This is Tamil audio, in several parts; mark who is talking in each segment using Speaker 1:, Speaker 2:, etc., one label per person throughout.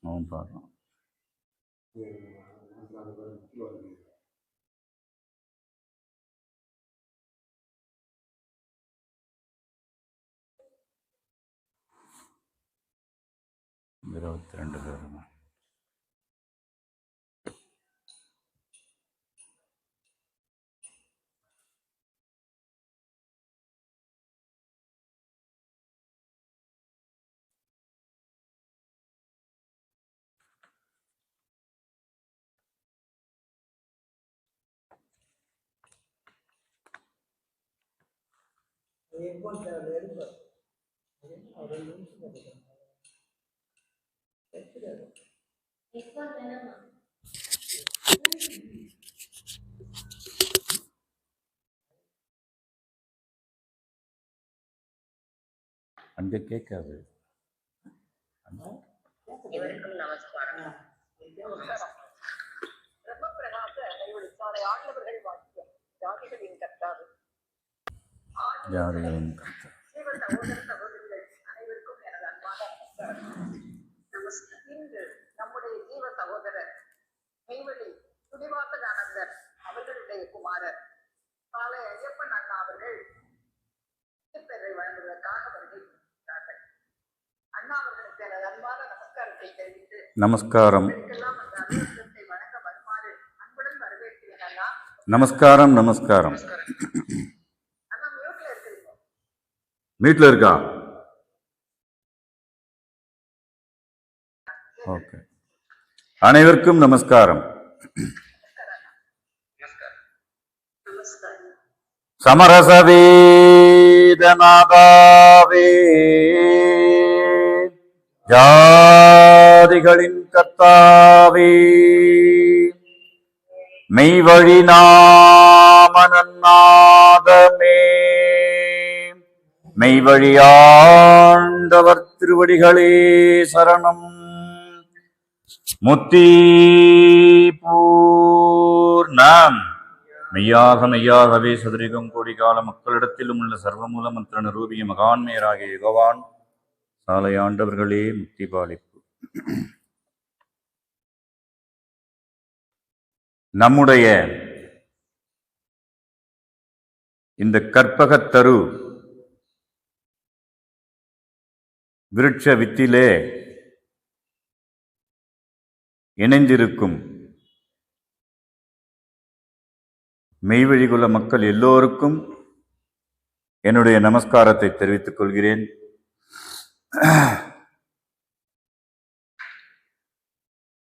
Speaker 1: அவன் பாடுறான். 22 பேருமா? அங்கே கேட்காது.
Speaker 2: இவருக்கும் நமஸ்காரம். ஜாதிகளின் கர்த்தா அனைவருக்கும் எனது அன்பான இன்று நம்முடைய ஜீவ சகோதரர் மெய்வழி துடிவாசகானந்தர் அவர்களுடைய குமாரர் காலை ஐயப்பன் அண்ணா அவர்கள் பெயரை வழங்குவதற்காக வருகிறார்கள். அண்ணா அவர்களுக்கு எனது அன்பான நமஸ்காரத்தை தெரிவித்து
Speaker 1: நமஸ்காரம்
Speaker 2: வணங்க வருமாறு அன்புடன் வரவேற்கிறேன் அண்ணா.
Speaker 1: நமஸ்காரம். நமஸ்காரம்.
Speaker 2: அண்ணா மியூட்ல இருக்கிறீங்க?
Speaker 1: மீட்ல இருக்கா? ஓகே. அனைவருக்கும் நமஸ்காரம். சமரசவேதநாதாவே ஜாதிகளின் கர்த்தாவே மெய்வழி நாமநன்னாதமே மெய்வழியாண்டவர் திருவடிகளே சரணம். முத்தி பூர்ணம். மெய்யாகவே சதுரிகம் கோடி கால மக்களிடத்திலும் உள்ள சர்வமூல மந்திர நிரூபிய மகான்மேயராகிய யுகவான் சாலையாண்டவர்களே முக்தி பாலிப்பு. நம்முடைய இந்த கற்பகத்தரு விருட்ச வித்திலே இணைந்திருக்கும் மெய்வழிகுல மக்கள் எல்லோருக்கும் என்னுடைய நமஸ்காரத்தை தெரிவித்துக் கொள்கிறேன்.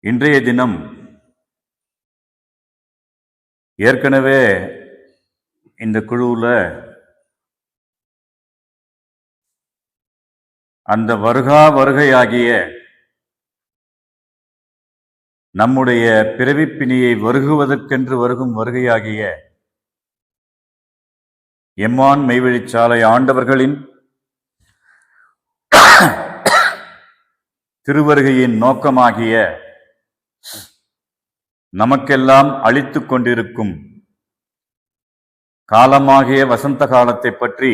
Speaker 1: இன்றைய தினம் ஏற்கனவே இந்த குழுவில் அந்த வருகையாகிய நம்முடைய பிறவிப்பிணியை வருகுவதற்கென்று வருகும் வருகையாகிய எம்மான் மெய்வழிச்சாலை ஆண்டவர்களின் திருவருகையின் நோக்கமாகிய நமக்கெல்லாம் அளித்துக் கொண்டிருக்கும் காலமாகிய வசந்த காலத்தை பற்றி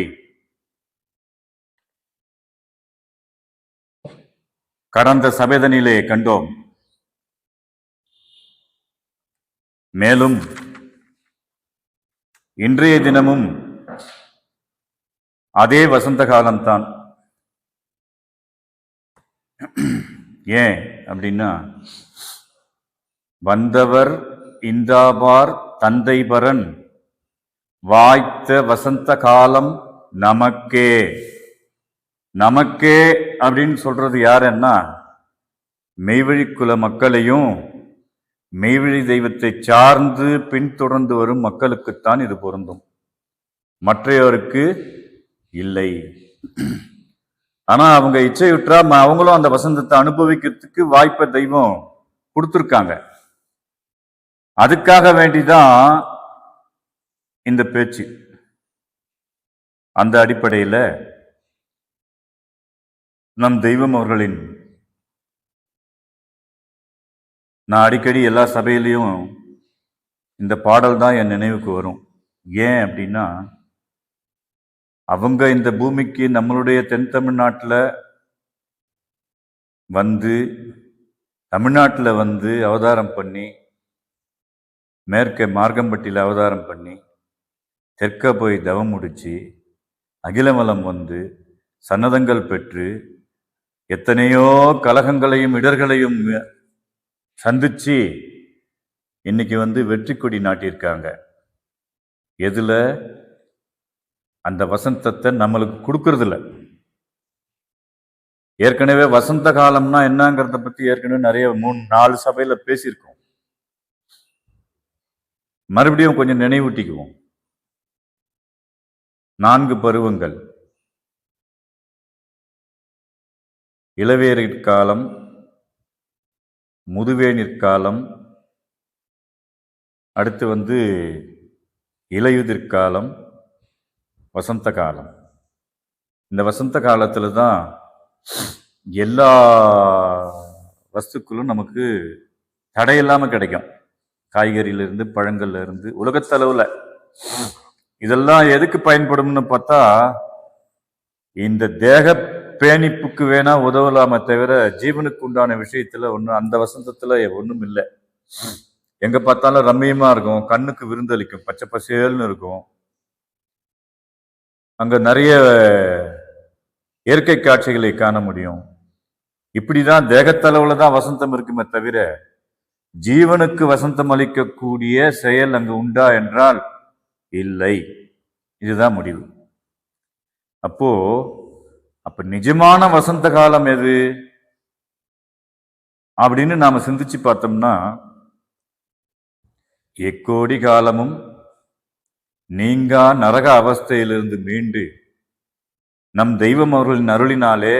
Speaker 1: கடந்த சபைதனிலே கண்டோம். மேலும் இன்றைய தினமும் அதே வசந்த காலம்தான். ஏன் அப்படின்னா, வந்தவர் இந்தாபார் தந்தைபரன் வாய்த்த வசந்த காலம் நமக்கே. நமக்கே அப்படின்னு சொல்றது யாருன்னா, மெய்வழிக்குல மக்களையும் மெய்வழி தெய்வத்தை சார்ந்து பின்தொடர்ந்து வரும் மக்களுக்குத்தான் இது பொருந்தும், மற்றையோருக்கு இல்லை. ஆனா அவங்க இச்சையுற்றா அவங்களும் அந்த வசந்தத்தை அனுபவிக்கிறதுக்கு வாய்ப்பை தெய்வம் கொடுத்துருக்காங்க. அதுக்காக வேண்டிதான் இந்த பேச்சு. அந்த அடிப்படையில் நம் தெய்வம் அவர்களின், நான் அடிக்கடி எல்லா சபையிலையும் இந்த பாடல் தான் என் நினைவுக்கு வரும். ஏன் அப்படின்னா, அவங்க இந்த பூமிக்கு நம்மளுடைய தென் தமிழ்நாட்டில் வந்து தமிழ்நாட்டில் வந்து அவதாரம் பண்ணி, மேற்கே மார்க்கம்பட்டியில் அவதாரம் பண்ணி, தெற்க போய் தவம் முடிச்சு, அகிலமலம் வந்து சன்னதங்கள் பெற்று, எத்தனையோ கலகங்களையும் இடர்களையும் சந்திச்சு இன்னைக்கு வந்து வெற்றி கொடி நாட்டியிருக்காங்க. எதுல? அந்த வசந்தத்தை நம்மளுக்கு கொடுக்கறதில்ல. ஏற்கனவே வசந்த காலம்னா என்னங்கிறத பத்தி ஏற்கனவே நிறைய 3-4 சபையில பேசியிருக்கோம். மறுபடியும் கொஞ்சம் நினைவூட்டிக்குவோம். 4 பருவங்கள்: இளவேனிற் காலம், முதுவேனிற் காலம், அடுத்து வந்து இலையுதிர் காலம், வசந்த காலம். இந்த வசந்த காலத்துல தான் எல்லா வஸ்துக்களும் நமக்கு தடையில்லாம கிடைக்கும். காய்கறியில இருந்து, பழங்கள்ல இருந்து, உலகத்தளவுல இதெல்லாம் எதுக்கு பயன்படும்னு பார்த்தா, இந்த தேக பேணிப்புக்கு வேணா உதவலாமே தவிர ஜீவனுக்கு உண்டான விஷயத்துல ஒன்றும் அந்த வசந்தத்துல ஒன்றும் இல்லை. எங்க பார்த்தாலும் ரம்மியமா இருக்கும், கண்ணுக்கு விருந்தளிக்கும், பச்சை பசேல்னு இருக்கும். அங்க நிறைய இயற்கை காட்சிகளை காண முடியும். இப்படிதான் தேகத்தளவுல தான் வசந்தம் இருக்குமே தவிர ஜீவனுக்கு வசந்தம் அளிக்கக்கூடிய செயல் அங்கு உண்டா என்றால் இல்லை. இதுதான் முடிவு. அப்ப நிஜமான வசந்த காலம் எது அப்படின்னு நாம சிந்திச்சு பார்த்தோம்னா, எக்கோடி காலமும் நீங்கா நரக அவஸ்தையிலிருந்து மீண்டு நம் தெய்வம் அவர்களின் அருளினாலே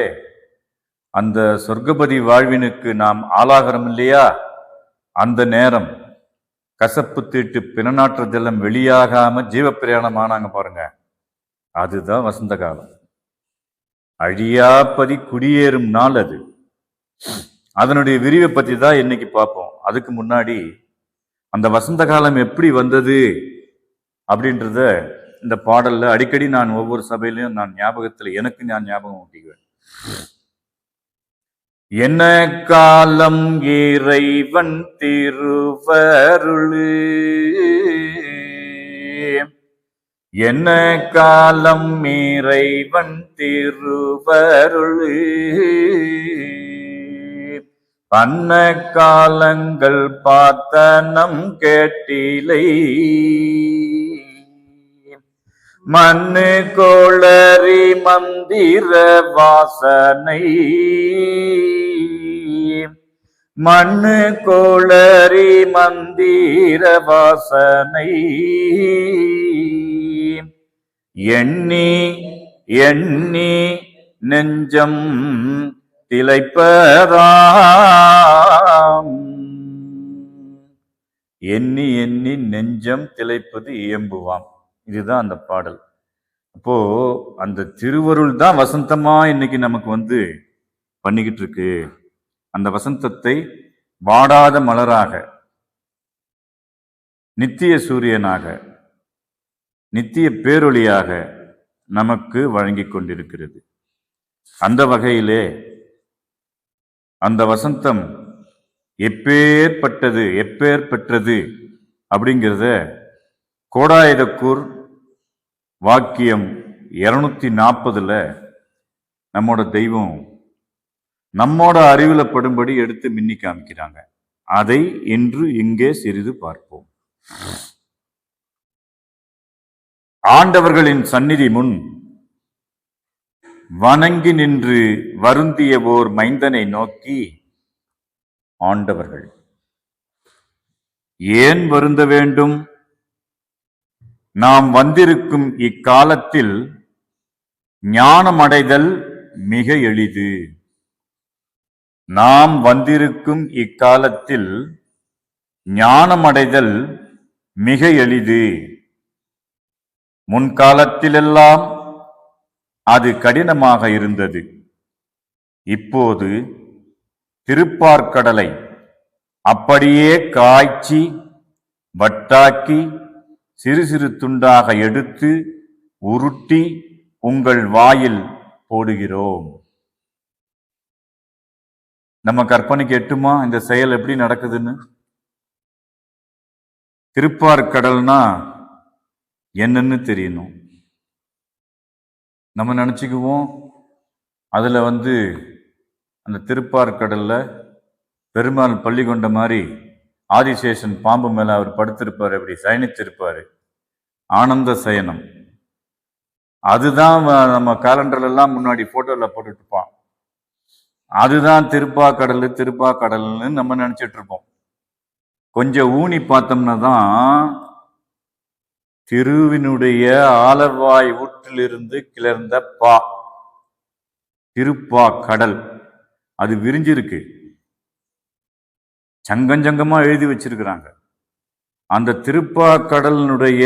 Speaker 1: அந்த சொர்க்கபதி வாழ்வினுக்கு நாம் ஆளாகிறோம் இல்லையா? அந்த நேரம் கசப்பு தீட்டு பிணநாற்ற ஜலம் வெளியாகாம ஜீவப்பிரயாணம் ஆனாங்க பாருங்க, அதுதான் வசந்த காலம். அழியாப்பதி குடியேறும் நாள் அது. அதனுடைய விரிவை பத்தி தான் இன்னைக்கு பார்ப்போம். அதுக்கு முன்னாடி அந்த வசந்த காலம் எப்படி வந்தது அப்படின்றத இந்த பாடல்ல அடிக்கடி நான் ஒவ்வொரு சபையிலையும் நான் ஞாபகம் ஊட்டிக்குவேன். என்ன காலம் இறைவன் திருவருளு, என்ன காலம் இறைவன் திருவருளு, பன்ன காலங்கள் பார்த்தனம் கேட்டிலை, மண்ணு கோளறி மந்திர வாசனை, மண்ணு கோளறி மந்திர வாசனை, எண்ணி எண்ணி நெஞ்சம் திளைப்பதாம், எண்ணி எண்ணி நெஞ்சம் திளைப்பது இயம்புவாம். இதுதான் அந்த பாடல். அப்போ அந்த திருவருள் தான் வசந்தமா இன்னைக்கு நமக்கு வந்து பண்ணிக்கிட்டு இருக்கு. அந்த வசந்தத்தை வாடாத மலராக, நித்திய சூரியனாக, நித்திய பேரொளியாக நமக்கு வழங்கி கொண்டிருக்கிறது. அந்த வகையிலே அந்த வசந்தம் எப்பேர் பெற்றது அப்படிங்கிறத கோடாயுதக்கூர் வாக்கியம் 240 நம்மோட தெய்வம் நம்மோட அறிவுல படும்படி எடுத்து மின்னி காமிக்கிறாங்க. அதை இன்று இங்கே சிறிது பார்ப்போம். ஆண்டவர்களின் சந்நிதி முன் வணங்கி நின்று வருந்திய ஓர் மைந்தனை நோக்கி, ஆண்டவர்கள் ஏன் வருந்த வேண்டும்? நாம் வந்திருக்கும் இக்காலத்தில் ஞானமடைதல் மிக எளிது. நாம் வந்திருக்கும் இக்காலத்தில் ஞானமடைதல் மிக எளிது. முன்காலத்திலெல்லாம் அது கடினமாக இருந்தது. இப்போது திருப்பார்க்கடலை அப்படியே காய்ச்சி வட்டாக்கி சிறு சிறு துண்டாக எடுத்து உருட்டி உங்கள் வாயில் போடுகிறோம். நம்ம கற்பனைக்கு எட்டுமா இந்த செயல் எப்படி நடக்குதுன்னு? திருப்பார்கடல்னா என்னன்னு தெரியணும். நம்ம நினைச்சுக்குவோம் அதுல அந்த திருப்பார்கடல்ல பெருமாள் பள்ளி கொண்ட மாதிரி ஆதிசேஷன் பாம்பு மேல அவர் படுத்திருப்பாரு, அப்படி சயனித்திருப்பாரு, ஆனந்த சயனம். அதுதான் நம்ம கேலண்டர்ல எல்லாம் முன்னாடி போட்டோல போட்டுட்டு இருப்பான். அதுதான் திருப்பாக்கடல்னு நம்ம நினைச்சிட்டு இருப்போம். கொஞ்சம் ஊனி பார்த்தோம்னா தான் திருவினுடைய ஆலவாய் ஊற்றிலிருந்து கிளர்ந்த திருப்பா கடல் அது விரிஞ்சிருக்கு. சங்கமா எழுதி வச்சிருக்கிறாங்க. அந்த திருப்பா கடலினுடைய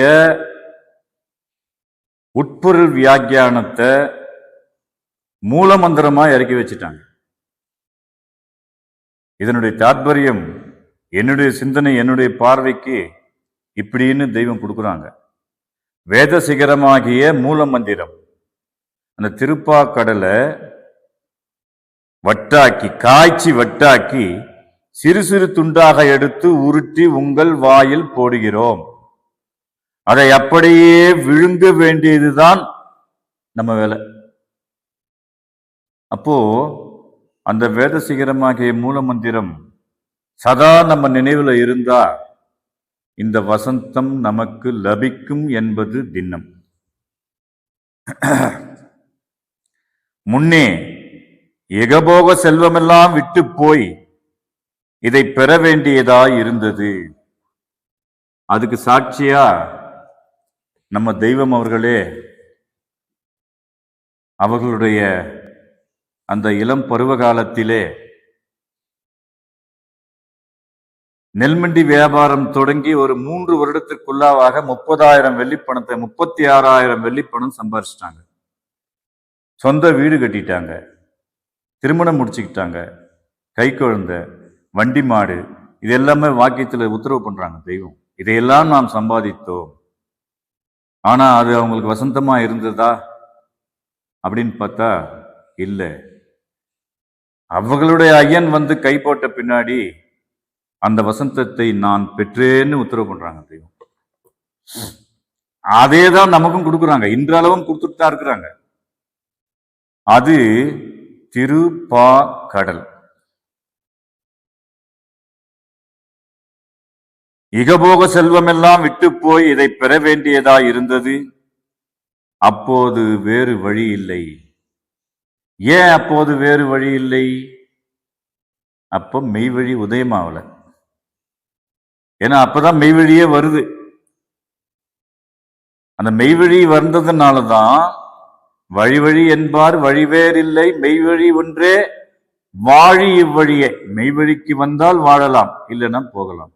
Speaker 1: உட்பொருள் வியாக்கியானத்தை மூலமந்திரமா இறக்கி வச்சுட்டாங்க. இதனுடைய தாற்பயம் என்னுடைய சிந்தனை, என்னுடைய பார்வைக்கு இப்படின்னு தெய்வம் கொடுக்குறாங்க. வேத சிகரமாகிய மூல மந்திரம் அந்த திருப்பாக்கடலை காய்ச்சி வட்டாக்கி சிறு சிறு துண்டாக எடுத்து உருட்டி உங்கள் வாயில் போடுகிறோம். அதை அப்படியே விழுங்க வேண்டியதுதான் நம்ம வேலை. அப்போ அந்த வேத சிகரமாகிய மூல மந்திரம் சதா நம்ம நினைவுல இருந்தா இந்த வசந்தம் நமக்கு லபிக்கும் என்பது திண்ணம். முன்னே எகபோக செல்வமெல்லாம் விட்டு போய் இதை பெற வேண்டியதாய் இருந்தது. அதுக்கு சாட்சியா நம்ம தெய்வம் அவர்களே அவர்களுடைய அந்த இளம் பருவ காலத்திலே நெல்மண்டி வியாபாரம் தொடங்கி ஒரு 3 வருடத்திற்குள்ளாக 30,000 வெள்ளிப்பணத்தை 36,000 வெள்ளிப்பணம் சம்பாரிச்சிட்டாங்க. சொந்த வீடு கட்டிட்டாங்க, திருமணம் முடிச்சுக்கிட்டாங்க, கை குழந்தை, வண்டி மாடு, இது எல்லாமே வாக்கியத்துல உத்தரவு பண்றாங்க தெய்வம். இதையெல்லாம் நாம் சம்பாதித்தோம். ஆனா அது அவங்களுக்கு வசந்தமா இருந்ததா அப்படின்னு பார்த்தா இல்லை. அவர்களுடைய ஐயன் கை போட்ட பின்னாடி அந்த வசந்தத்தை நான் பெற்றேன்னு உத்தரவு பண்றாங்க தெய்வம். அதே தான் நமக்கும் கொடுக்குறாங்க, இன்றளவும் கொடுத்துட்டு தான் இருக்கிறாங்க. அது திருப்பாக்கடல். இகபோக செல்வமெல்லாம் விட்டு போய் இதை பெற வேண்டியதா இருந்தது. அப்போது வேறு வழி இல்லை. ஏன் அப்போது வேறு வழி இல்லை? அப்போ மெய்வழி உதயமாவல. ஏன்னா அப்பதான் மெய்வழியே வருது. அந்த மெய்வழி வந்ததுனாலதான் வழி என்பார் வழிவேறில்லை, மெய்வழி ஒன்றே வாழி இவ்வழியே. மெய்வழிக்கு வந்தால் வாழலாம், இல்லைன்னா போகலாம்.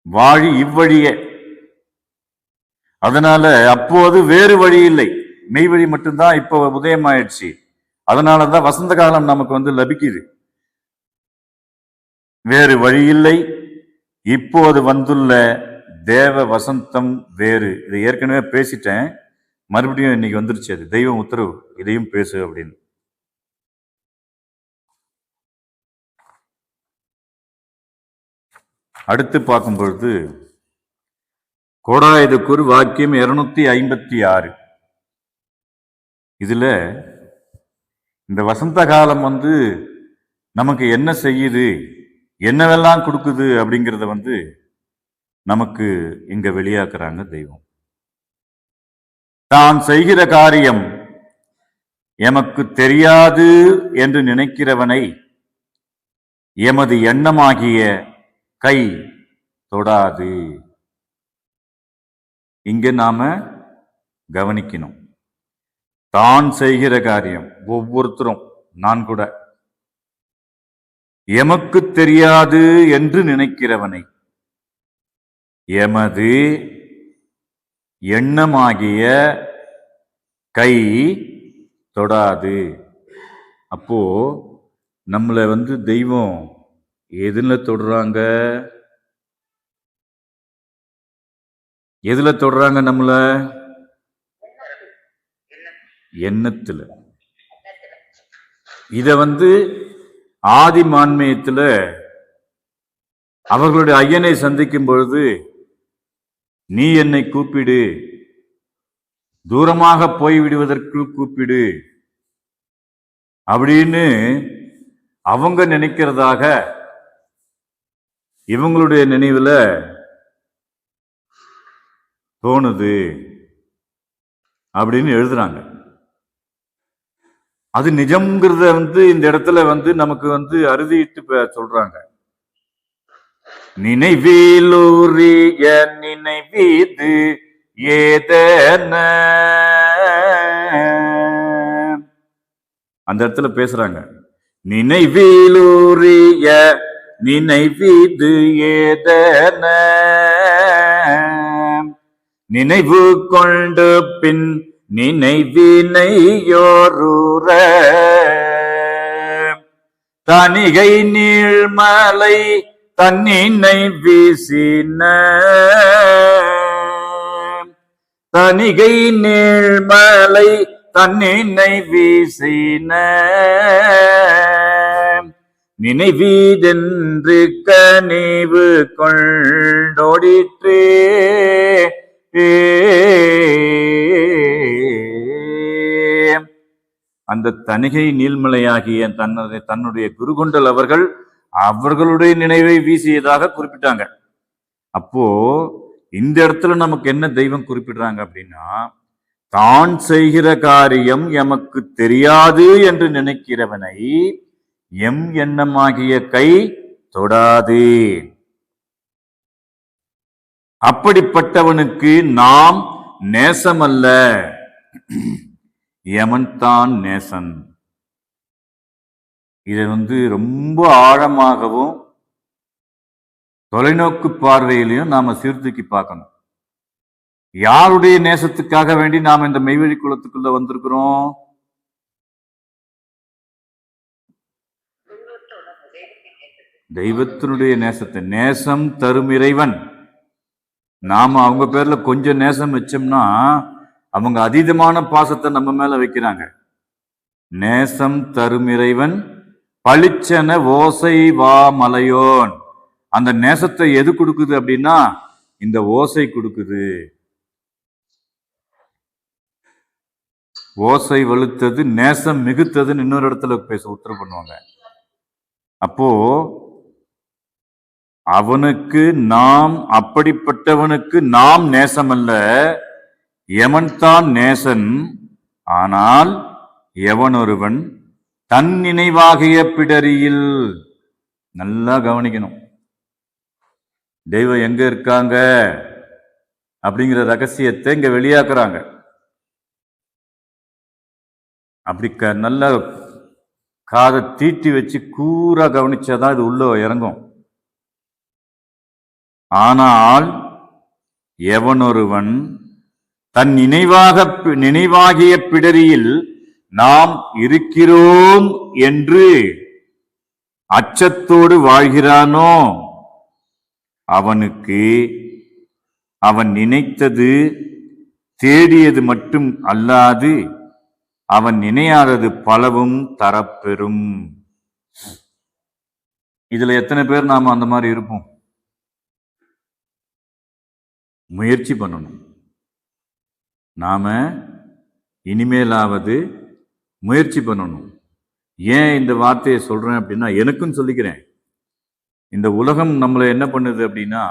Speaker 1: வாழி இவ்வழியே. அதனால அப்போது வேறு வழி இல்லை, மெய்வழி மட்டும்தான் இப்போ உதயமாயிடுச்சு. அதனாலதான் வசந்த காலம் நமக்கு லபிக்குது. வேறு வழி இல்லை. இப்போது வந்துள்ள தேவ வசந்தம் வேறு. இதை ஏற்கனவே பேசிட்டேன், மறுபடியும் இன்னைக்கு வந்துருச்சு. அது தெய்வம் உத்தரவு, இதையும் பேசு அப்படின்னு. அடுத்து பார்க்கும் பொழுது கோடாயுதக்கூர் வாக்கியம் 256. இதுல இந்த வசந்த காலம் நமக்கு என்ன செய்யுது, என்னவெல்லாம் கொடுக்குது அப்படிங்கிறத நமக்கு இங்க வெளியாக்குறாங்க தெய்வம். தான் செய்கிற காரியம் எமக்கு தெரியாது என்று நினைக்கிறவனை எமது எண்ணமாகிய கை தொடாது. இங்க நாம கவனிக்கணும். தான் செய்கிற காரியம் ஒவ்வொருத்தரும், நான் கூட, எமக்கு தெரியாது என்று நினைக்கிறவனை எமது எண்ணமாகிய கை தொடாது. அப்போ நம்மளை தெய்வம் எதுல தொடுறாங்க? எதுல தொடுறாங்க நம்மள?
Speaker 2: எண்ணத்தில்.
Speaker 1: எண்ணத்துல. இத ஆதி மான்மியத்துல அவர்களுடைய ஐயனை சந்திக்கும் பொழுது, நீ என்னை கூப்பிடு, தூரமாக போய்விடுவதற்கு கூப்பிடு அப்படின்னு அவங்க நினைக்கிறதாக இவங்களுடைய நினைவுல தோணுது அப்படின்னு எழுதுறாங்க. அது நிஜம்ங்கிறத இந்த இடத்துல நமக்கு அறுதிட்டு சொல்றாங்க. நினைவிலூரிய நினைவீது ஏதன, அந்த இடத்துல பேசுறாங்க. நினைவிலூரிய நினைவீது ஏதன, நினைவு கொண்டு பின் நினைவினையோருற, தணிகை நீள்மலை தன்னினை வீசின, தணிகை நீள்மலை தன்னினை வீசின, நினைவீதென்று கனிவு கொண்டோடிற்றே, அந்த தணிகை நீள்மலையாகிய தன்னுடைய குருகொண்டல் அவர்களுடைய நினைவை வீசியதாக குறிப்பிட்டாங்க. அப்போ இந்த இடத்துல நமக்கு என்ன தெய்வம் குறிப்பிடுறாங்க அப்படின்னா, தான் செய்கிற காரியம் எமக்கு தெரியாது என்று நினைக்கிறவனை எம் எண்ணமாகிய கை தொடாது. அப்படிப்பட்டவனுக்கு நாம் நேசமல்ல, யமன் தான் நேசன். இதை ரொம்ப ஆழமாகவும் தொலைநோக்கு பார்வையிலையும் நாம சீர்தூக்கி பார்க்கணும். யாருடைய நேசத்துக்காக வேண்டி நாம் இந்த மெய்வழி குலத்துக்குள்ள வந்திருக்கிறோம்? தெய்வத்தினுடைய நேசத்தை. நேசம் தரும் இறைவன். நாம அவங்க பேர்ல கொஞ்சம் நேசம் வச்சோம்னா அவங்க அதீதமான பாசத்தை நம்ம மேல வைக்கிறாங்க. நேசம் தரும் இறைவன் பளிச்சென ஓசை வா மலையோன். அந்த நேசத்தை எது கொடுக்குது அப்படின்னா இந்த ஓசை கொடுக்குது. ஓசை வலுத்தது நேசம் மிகுத்ததுன்னு இன்னொரு இடத்துல உத்தரவு பண்ணுவாங்க. அப்போ அவனுக்கு நாம், அப்படிப்பட்டவனுக்கு நாம் நேசம் அல்ல, எவன் தான் நேசன். ஆனால் எவன் ஒருவன் தன் நினைவாகிய பிடரியில், நல்லா கவனிக்கணும், தெய்வம் எங்க இருக்காங்க அப்படிங்கிற ரகசியத்தை இங்க வெளியாக்குறாங்க. அப்படி நல்ல காதை தீட்டி வச்சு கூரா கவனிச்சாதான் இது உள்ள இறங்கும். ஆனால் எவனொருவன் தன் நினைவாகிய பிடரியில் நாம் இருக்கிறோம் என்று அச்சத்தோடு வாழ்கிறானோ அவனுக்கு அவன் நினைத்தது தேடியது மட்டும் அல்லாது அவன் நினையாதது பலவும் தரப்பெறும். இதுல எத்தனை பேர் நாம அந்த மாதிரி இருப்போம்? முயற்சி பண்ணணும். நாம இனிமேலாவது முயற்சி பண்ணணும். ஏன் இந்த வார்த்தையை சொல்றேன் அப்படின்னா, எனக்கும் சொல்லிக்கிறேன். இந்த உலகம் நம்மளை என்ன பண்ணுது அப்படின்னா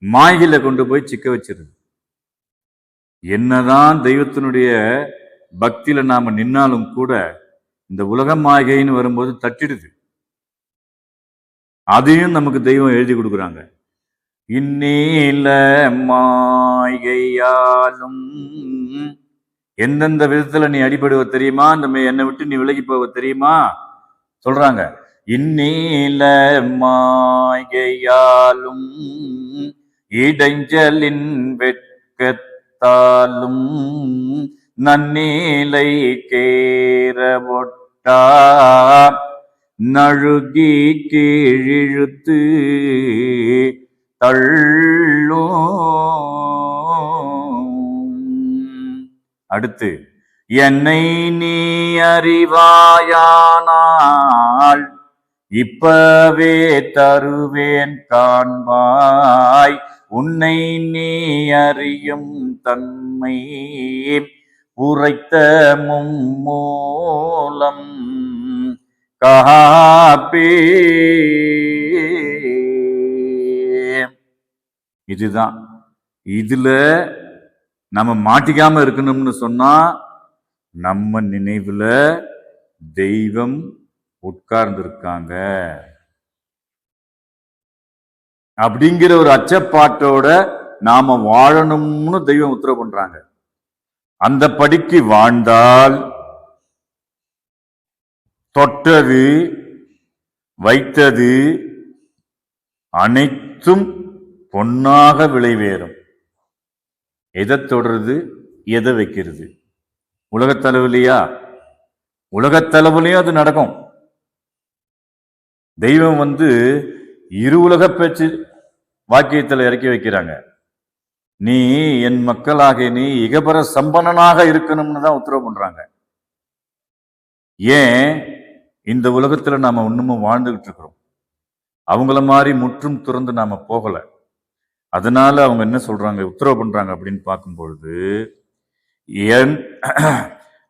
Speaker 1: மாயில கொண்டு போய் சிக்க வச்சிருது. என்னதான் தெய்வத்தினுடைய பக்தியில நாம நின்னாலும் கூட இந்த உலக மாய்கைன்னு வரும்போது தட்டிடுது. அதையும் நமக்கு தெய்வம் எழுதி கொடுக்குறாங்க. இந்நீல மாய்கையாலும் எந்தெந்த விதத்துல நீ அடிபடுவ தெரியுமா, இந்த என்னை விட்டு நீ விலகி போவ தெரியுமா சொல்றாங்க. இந்நீல மாய்கையாலும் இடைஞ்சலின் வெட்கத்தாலும் நன்னீலை கேரவொட்டா நழுகி கீழிழுத்து தள்ளும் அடுத்து, என்னை நீ அறிவாயானால் இப்பவே தருவேன் காண்பாய், உன்னை நீ அறியும் தன்மை உரைத்த மும்மூலம் காப்பே. இதுதான். இதுல நம்ம மாட்டிக்காம இருக்கணும்னு சொன்னா, நம்ம நினைவுல தெய்வம் உட்கார்ந்து இருக்காங்க அப்படிங்கிற ஒரு அச்சப்பாட்டோட நாம வாழணும்னு தெய்வம் உத்தரவு பண்றாங்க. அந்த படிக்கு வாழ்ந்தால் தொட்டது வைத்தது அனைத்தும் பொன்னாக விளைவேறும். எதை தொடருது, எதை வைக்கிறது? உலகத்தளவுலையா? உலகத்தளவுலையும் அது நடக்கும். தெய்வம் இரு உலக பேச்சு வாக்கியத்தில் இறக்கி வைக்கிறாங்க. நீ என் மக்களாக நீ இகபர சம்பனனாக இருக்கணும்னு தான் உத்தரவு பண்றாங்க. ஏன் இந்த உலகத்துல நாம இன்னமும் வாழ்ந்துகிட்டு இருக்கிறோம். அவங்கள மாதிரி முற்றும் துறந்து நாம போகல. அதனால அவங்க என்ன சொல்றாங்க, உத்தரவு பண்றாங்க அப்படின்னு பார்க்கும் பொழுது,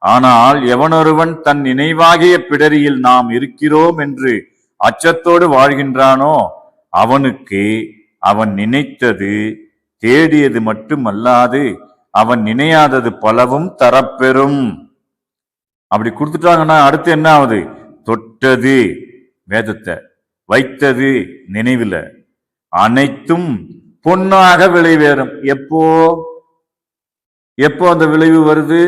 Speaker 1: ஆனால் எவனொருவன் தன் நினைவாகிய பிடரியில் நாம் இருக்கிறோம் என்று அச்சத்தோடு வாழ்கின்றானோ அவனுக்கு அவன் நினைத்தது தேடியது மட்டுமல்லாது அவன் நினையாதது பலவும் தரப்பெறும். அப்படி கொடுத்துட்டாங்கன்னா அடுத்து என்ன ஆகுது? தொட்டது வேதத்தை, வைத்தது நினைவில், அனைத்தும் பொன்னாக விளைவேறும். எப்போ எப்போ அந்த விளைவு வருது?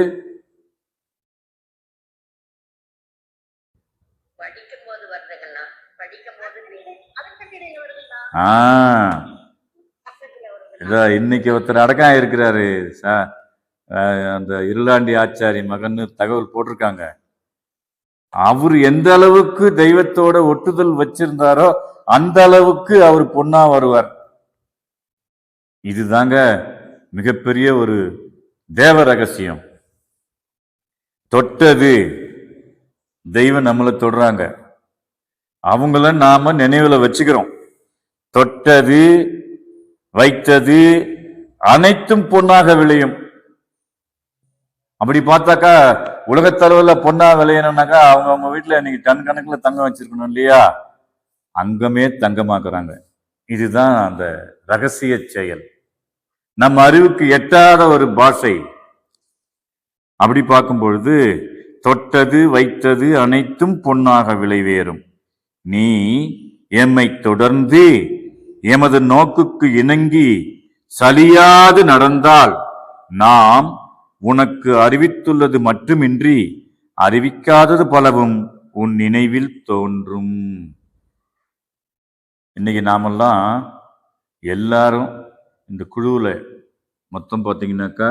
Speaker 1: இன்னைக்கு ஒருத்தர் அடக்கம் இருக்கிறாரு சார், அந்த இருளாண்டி ஆச்சாரி மகன் தகவல் போட்டிருக்காங்க. அவர் எந்த அளவுக்கு தெய்வத்தோட ஒட்டுதல் வச்சிருந்தாரோ அந்த அளவுக்கு அவர் பொன்னா வருவார். இதுதாங்க மிகப்பெரிய ஒரு தேவ ரகசியம். தொட்டது தெய்வம் நம்மளை தொடுறாங்க, அவங்கள நாம நினைவுல வச்சுக்கிறோம். தொட்டது வைத்தது அனைத்தும் பொன்னாக விளையும். அப்படி பார்த்தாக்கா உலகத்தளவுல பொன்னா விளையணும்னாக்கா அவங்க வீட்டுல இன்னைக்கு டன் கணக்குல தங்கம் வச்சிருக்கணும் இல்லையா? அங்கமே தங்கமாக்குறாங்க. இதுதான் அந்த ரகசிய செயல், நம்ம அறிவுக்கு எட்டாத ஒரு பாஷை. அப்படி பார்க்கும் பொழுது தொட்டது வைத்தது அனைத்தும் பொன்னாக விளைவேறும். நீ எம்மை தொடர்ந்து எமது நோக்குக்கு இணங்கி சலியாது நடந்தால் நாம் உனக்கு அறிவித்துள்ளது மட்டுமின்றி அறிவிக்காதது பலவும் உன் நினைவில் தோன்றும். இன்னைக்கு நாமெல்லாம் எல்லாரும் இந்த குழுவில் மொத்தம் பார்த்தீங்கன்னாக்கா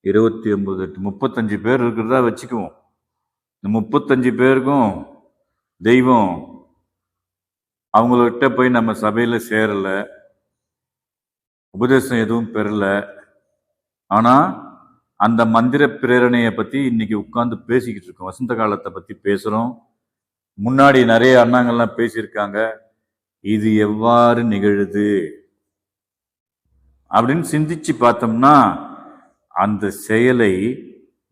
Speaker 1: 29 35 பேர் இருக்கிறதா வச்சுக்குவோம். இந்த 35 பேருக்கும் தெய்வம் அவங்கள்ட்ட போய் நம்ம சபையில சேரல, உபதேசம் எதுவும் பெறல. ஆனா அந்த மந்திர பிரேரணையை பத்தி இன்னைக்கு உட்கார்ந்து பேசிக்கிட்டு இருக்கோம். வசந்த காலத்தை பத்தி பேசுறோம். முன்னாடி நிறைய அண்ணாங்கள்லாம் பேசியிருக்காங்க. இது எவ்வாறு நிகழுது அப்படின்னு சிந்திச்சு பார்த்தோம்னா அந்த செயலை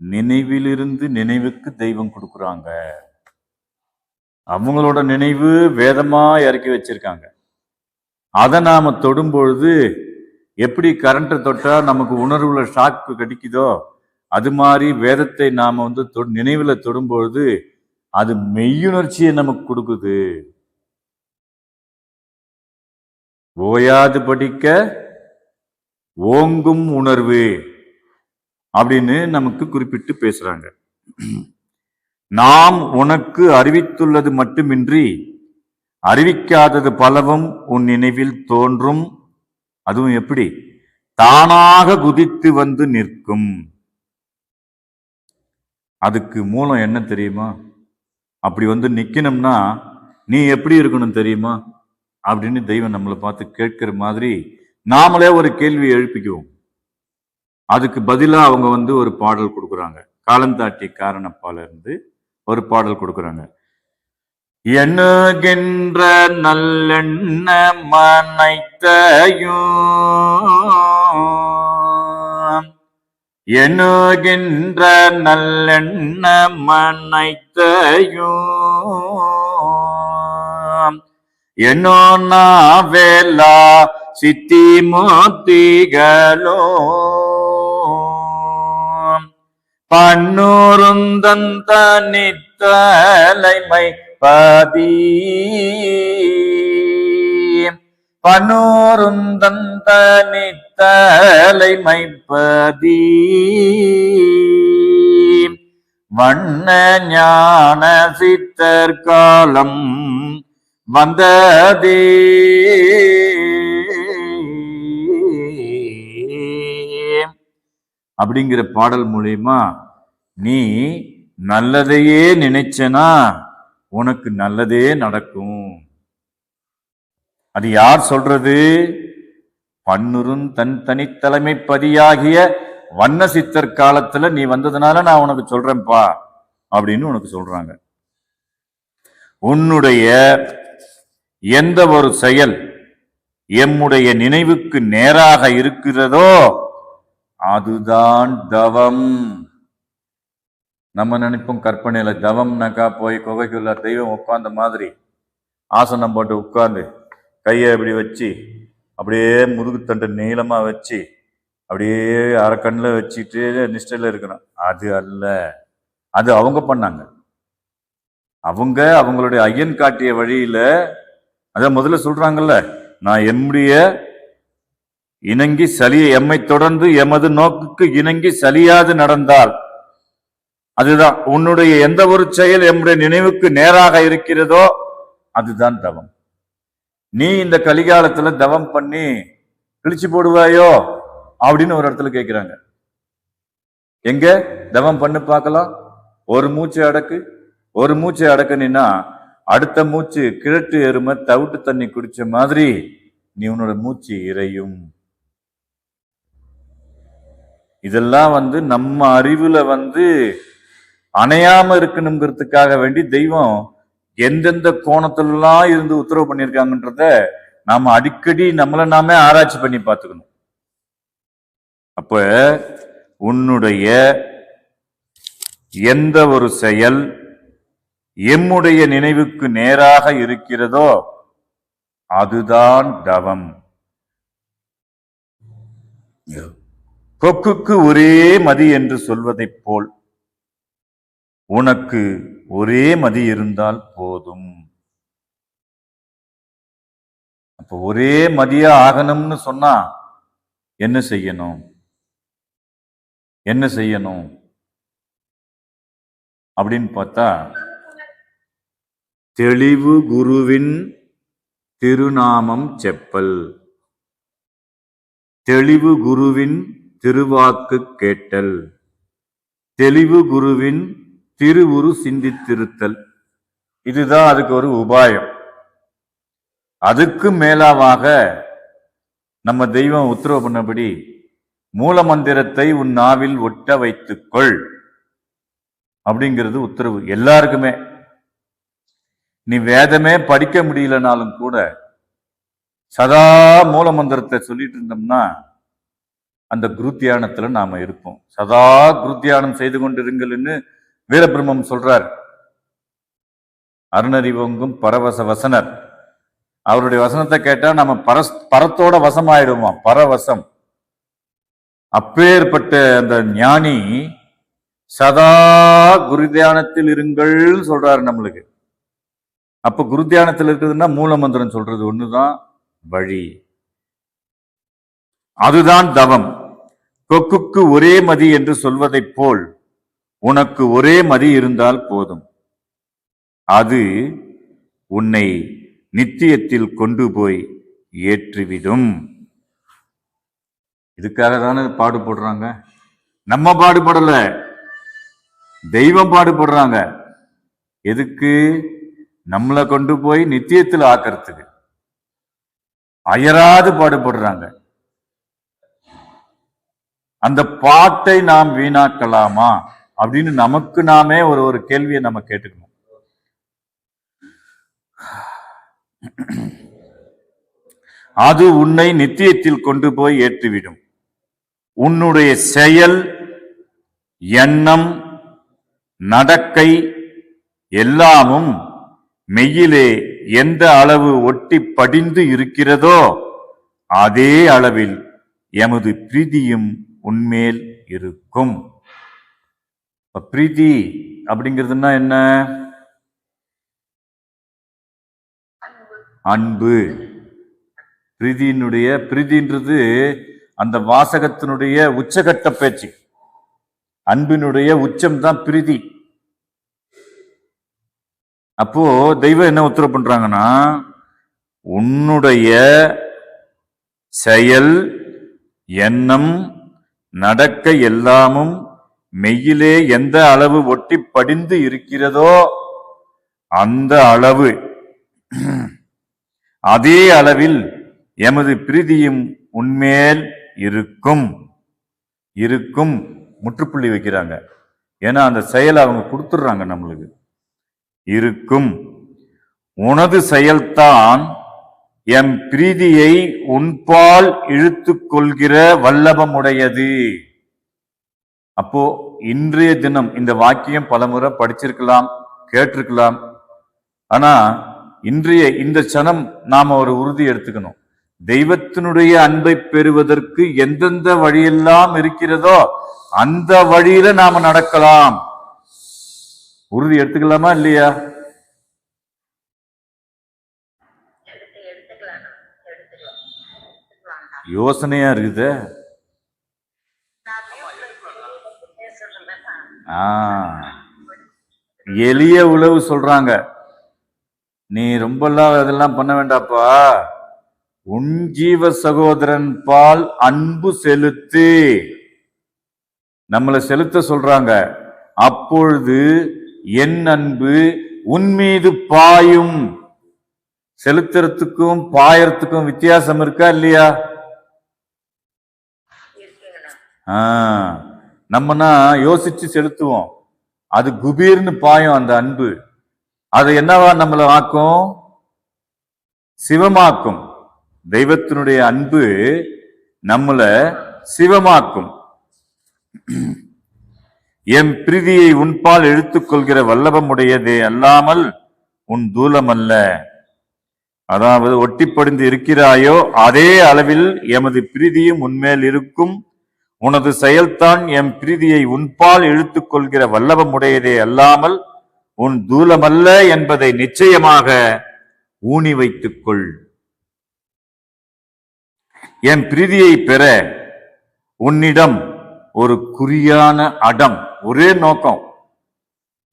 Speaker 1: நினைவிலிருந்து நினைவுக்கு தெய்வம் கொடுக்குறாங்க. அவங்களோட நினைவு வேதமா இறக்கி வச்சிருக்காங்க. அதை நாம தொடும்பொழுது எப்படி கரண்ட்டை தொட்டா நமக்கு உணர்வுல ஷாக்கு கிடைக்குதோ அது மாதிரி வேதத்தை நாம நினைவுல தொடும்பொழுது அது மெய்யுணர்ச்சியை நமக்கு கொடுக்குது. ஓயாது படிக்க ஓங்கும் உணர்வு அப்படின்னு நமக்கு குறிப்பிட்டு பேசுறாங்க. நாம் உனக்கு அறிவித்துள்ளது மட்டுமின்றி அறிவிக்காதது பலவும் உன் நினைவில் தோன்றும். அதுவும் எப்படி? தானாக குதித்து வந்து நிற்கும். அதுக்கு மூலம் என்ன தெரியுமா? அப்படி நிக்கணும்னா நீ எப்படி இருக்கணும் தெரியுமா அப்படின்னு தெய்வம் நம்மளை பார்த்து கேட்கிற மாதிரி நாமளே ஒரு கேள்வி எழுப்பிக்குவோம். அதுக்கு பதிலா அவங்க ஒரு பாடல் கொடுக்குறாங்க. காலந்தாட்டி காரணப்பால இருந்து ஒரு பாடல் கொடுக்குறாங்க. எண்ணுகின்ற நல்லெண்ண மனைத்தையும் எண்ணுகின்ற நல்லெண்ண மனைத்தையும் என்னோ நாவேலா சித்தி மோத்திகளோ பன்னூருந்தந்த நித்தலைமை பதி பன்னூருந்தந்த நித்தலைமை பதி வண்ண ஞான சித்தர் காலம் வந்ததே அப்படிங்கிற பாடல் மூலியமா நீ நல்லதையே நினைச்சனா உனக்கு நல்லதே நடக்கும். அது யார் சொல்றது? பன்னுரும் தன் தனித்தலைமை பதியாகிய வண்ண சித்தர் காலத்துல நீ வந்ததுனால நான் உனக்கு சொல்றேன்ப்பா அப்படின்னு உனக்கு சொல்றாங்க. உன்னுடைய எந்த ஒரு செயல் எம்முடைய நினைவுக்கு நேராக இருக்கிறதோ அதுதான் தவம். நம்ம நினைப்போம் கற்பனையில தவம்னாக்கா போய் குகைக்குள்ள தெய்வம் உட்கார்ந்த மாதிரி ஆசனம் போட்டு உட்கார்ந்து கையை இப்படி வச்சு அப்படியே முதுகுத்தண்டு நீளமா வச்சு அப்படியே அரைக்கண்ணில் வச்சுட்டு நிஷ்டையில இருக்கணும். அது அல்ல. அது அவங்க பண்ணாங்க. அவங்களுடைய ஐயன் காட்டிய வழியில அதான் முதல்ல சொல்றாங்கல்ல, நான் எம்முடைய இணங்கி சலிய எம்மை தொடர்ந்து எமது நோக்குக்கு இணங்கி சலியாது நடந்தால் அதுதான் உன்னுடைய எந்த ஒரு செயல் எம்முடைய நினைவுக்கு நேராக இருக்கிறதோ அதுதான் தவம். நீ இந்த கலிகாலத்துல தவம் பண்ணி கிழிச்சு போடுவாயோ அப்படின்னு ஒரு இடத்துல கேட்கிறாங்க. எங்க தவம் பண்ணு பார்க்கலாம். ஒரு மூச்சை அடக்குனா அடுத்த மூச்சு கிழட்டு எருமை தவிட்டு தண்ணி குடிச்ச மாதிரி நீ உன்னோட மூச்சு இறையும். இதெல்லாம் நம்ம அறிவுல அணையாம இருக்கணுங்கிறதுக்காக வேண்டி தெய்வம் எந்தெந்த கோணத்திலாம் இருந்து உத்தரவு பண்ணியிருக்காங்கன்றத நாம அடிக்கடி நம்மளை நாமே ஆராய்ச்சி பண்ணி பார்த்துக்கணும். அப்ப உன்னுடைய எந்த ஒரு செயல் எம்முடைய நினைவுக்கு நேராக இருக்கிறதோ அதுதான் தவம். கொக்குக்கு ஒரே மதி என்று சொல்வதைப் போல் உனக்கு ஒரே மதி இருந்தால் போதும். அப்ப ஒரே மதியா ஆகணும்னு சொன்னா என்ன செய்யணும் அப்படின்னு பார்த்தா, தெளிவு குருவின் திருநாமம் செப்பல், தெளிவு குருவின் திருவாக்கு கேட்டல், தெளிவு குருவின் திருவுரு சிந்தித்திருத்தல். இதுதான் அதுக்கு ஒரு உபாயம். அதுக்கு மேலாவாக நம்ம தெய்வம் உத்தரவு பண்ணபடி மூல மந்திரத்தை உன் நாவில் ஒட்ட வைத்துக்கொள் அப்படிங்கிறது உத்தரவு எல்லாருக்குமே. நீ வேதமே படிக்க முடியலனாலும் கூட சதா மூல மந்திரத்தை சொல்லிட்டு இருந்தோம்னா அந்த குருத்தியானத்துல நாம இருப்போம். சதா குருத்தியானம் செய்து கொண்டிருங்கள்னு வீரபிரம்மம் சொல்றார். அருணறிவங்கும் பரவச வசனர். அவருடைய வசனத்தை கேட்டா நம்ம பரத்தோட வசம் ஆயிடுவோம். பரவசம். அப்பேற்பட்ட அந்த ஞானி சதா குரு தியானத்தில் இருங்கள் சொல்றாரு நம்மளுக்கு. அப்ப குரு தியானத்தில் இருக்குதுன்னா மூல மந்திரம் சொல்றது ஒண்ணுதான் வழி. அதுதான் தவம். கொக்குக்கு ஒரே மதி என்று சொல்வதைப் போல் உனக்கு ஒரே மதி இருந்தால் போதும். அது உன்னை நித்தியத்தில் கொண்டு போய் ஏற்றிவிடும். இதுக்காக தானே பாடுபடுறாங்க. நம்ம பாடுபடல, தெய்வம் பாடுபடுறாங்க. எதுக்கு? நம்மளை கொண்டு போய் நித்தியத்தில் ஆக்கிறதுக்கு அயராது பாடுபடுறாங்க. அந்த பாட்டை நாம் வீணாக்கலாமா அப்படின்னு நமக்கு நாமே ஒரு கேள்வியை நம்ம கேட்டுக்கணும். அது உன்னை நித்தியத்தில் கொண்டு போய் ஏற்றிவிடும். உன்னுடைய செயல், எண்ணம், நடக்கை எல்லாமும் மெய்யிலே எந்த அளவு ஒட்டி படிந்து இருக்கிறதோ அதே அளவில் எமது பிரீதியும் உன்மேல் இருக்கும். பிரீதி அப்படிங்கிறதுனா என்ன? அன்பு. பிரீதின்றது அந்த வாசகத்தினுடைய உச்சகட்ட பேச்சு. அன்பினுடைய உச்சம் தான் பிரீதி. அப்போ தெய்வம் என்ன உத்தரவு பண்றாங்கன்னா, உன்னுடைய செயல், எண்ணம், நடக்க எல்லாமும் மெய்யிலே எந்த அளவு ஒட்டி படிந்து இருக்கிறதோ அந்த அளவு, அதே அளவில் எமது பிரீதியும் உன்மேல் இருக்கும். இருக்கும் முற்றுப்புள்ளி வைக்கிறாங்க. ஏன்னா அந்த செயலை அவங்க கொடுத்துடுறாங்க நம்மளுக்கு. இருக்கும். உனது செயல்தான் எம் பிரீதியை உன்பால் இழுத்து கொள்கிற வல்லபமுடையது. அப்போ இன்றைய தினம் இந்த வாக்கியம் பலமுறை படிச்சிருக்கலாம், கேட்டிருக்கலாம். ஆனா இன்றைய இந்த சனம் நாம ஒரு உறுதி எடுத்துக்கணும். தெய்வத்தினுடைய அன்பை பெறுவதற்கு எந்தெந்த வழியெல்லாம் இருக்கிறதோ அந்த வழியில நாம நடக்கலாம். உறுதி எடுத்துக்கலாமா இல்லையா? யோசனையா இருக்குது. எளிய உழவு சொல்றாங்க. நீ ரொம்பலாம் அதெல்லாம் பண்ண வேண்டாப்பா, உன் ஜீவ சகோதரன் பால் அன்பு செலுத்து. நம்மளை செலுத்த சொல்றாங்க. அப்பொழுது என் அன்பு உன் மீது பாயும். செலுத்துறதுக்கும் பாயறதுக்கும் வித்தியாசம் இருக்கா இல்லையா? நம்மனா யோசிச்சு செலுத்துவோம், அது குபீர்னு பாயும் அந்த அன்பு. அது என்னவா நம்மளை ஆக்கும்? சிவமாக்கும். தெய்வத்தினுடைய அன்பு நம்மளை சிவமாக்கும். என் பிரீதியை உன்பால் இழுத்துக் கொள்கிற வல்லபமுடையதே அல்லாமல் உன் தூலம் அல்ல. அதாவது ஒட்டிப்படிந்து இருக்கிறாயோ அதே அளவில் எமது பிரீதியும் உன்மேல் இருக்கும். உனது செயல்தான் எம் பிரீதியை உன்பால் இழுத்துக் கொள்கிற வல்லபமுடையதே அல்லாமல் உன் தூலமல்ல என்பதை நிச்சயமாக ஊனி வைத்துக் கொள். என் பிரீதியை பெற உன்னிடம் ஒரு குறியான அடம், ஒரே நோக்கம்,